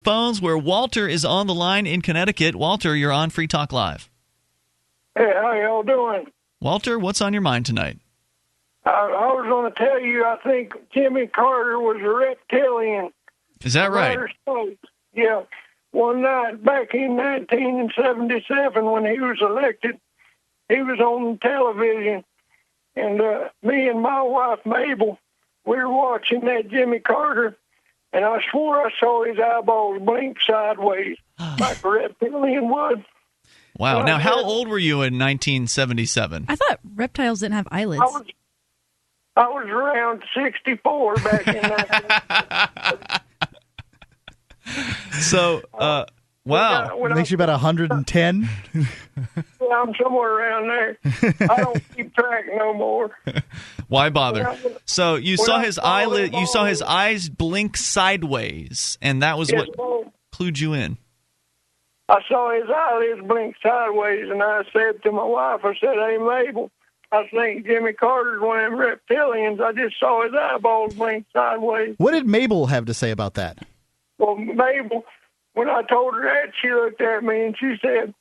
phones where Walter is on the line in Connecticut. Walter, you're on Free Talk Live. Hey, how y'all doing? Walter, what's on your mind tonight? I was going to tell you, I think Jimmy Carter was a reptilian. Is that right? Yeah. One night back in 1977 when he was elected, he was on television, and me and my wife, Mabel, we were watching that Jimmy Carter, and I swore I saw his eyeballs blink sideways like a reptilian would. Wow. Now, how old were you in 1977? I thought reptiles didn't have eyelids. I was around 64 back in that. So, wow. It makes you about 110. Yeah, I'm somewhere around there. I don't keep track no more. Why bother? So you saw his eyelid. You saw his eyes blink sideways, and that was what clued you in. I saw his eyelids blink sideways, and I said to my wife, I said, "Hey, Mabel, I think Jimmy Carter's one of them reptilians. I just saw his eyeballs blink sideways." What did Mabel have to say about that? Well, Mabel, when I told her that, she looked at me and she said,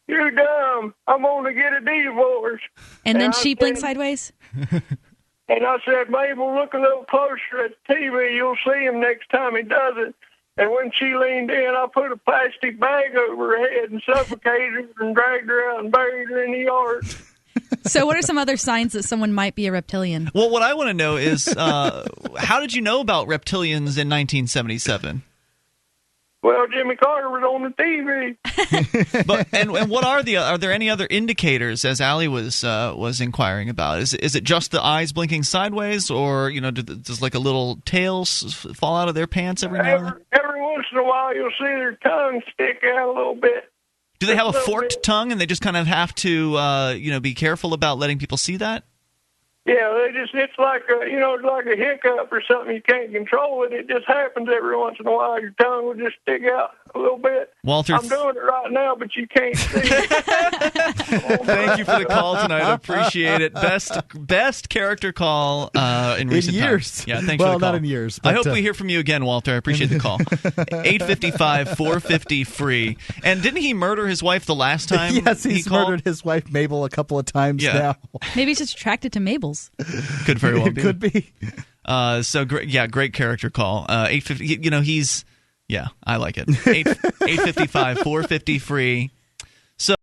"You dumb. I'm going to get a divorce." And then she blinked sideways? And I said, "Mabel, look a little closer at the TV. You'll see him next time he does it." And when she leaned in, I put a plastic bag over her head and suffocated her and dragged her out and buried her in the yard. So what are some other signs that someone might be a reptilian? Well, what I want to know is, how did you know about reptilians in 1977? Well, Jimmy Carter was on the TV. But and what are there any other indicators, as Allie was inquiring about? Is it just the eyes blinking sideways, or does like a little tail fall out of their pants every now and then? Every once in a while, you'll see their tongue stick out a little bit. Do they have a forked tongue, and they just kind of have to be careful about letting people see that? Yeah, it's like it's like a hiccup or something. You can't control it. It just happens every once in a while. Your tongue will just stick out a little bit. Walter, I'm doing it right now, but you can't see it. Thank you for the call tonight. I appreciate it. Best character call in recent years. Times. Yeah, thanks for the call. Well, not in years. But, I hope we hear from you again, Walter. I appreciate the call. 855-450-FREE. And didn't he murder his wife the last time? Yes, he's murdered his wife Mabel a couple of times now. Maybe he's just attracted to Mabel's. Could very well be. Could be. So great character call. 850. He's I like it. 855-450-FREE.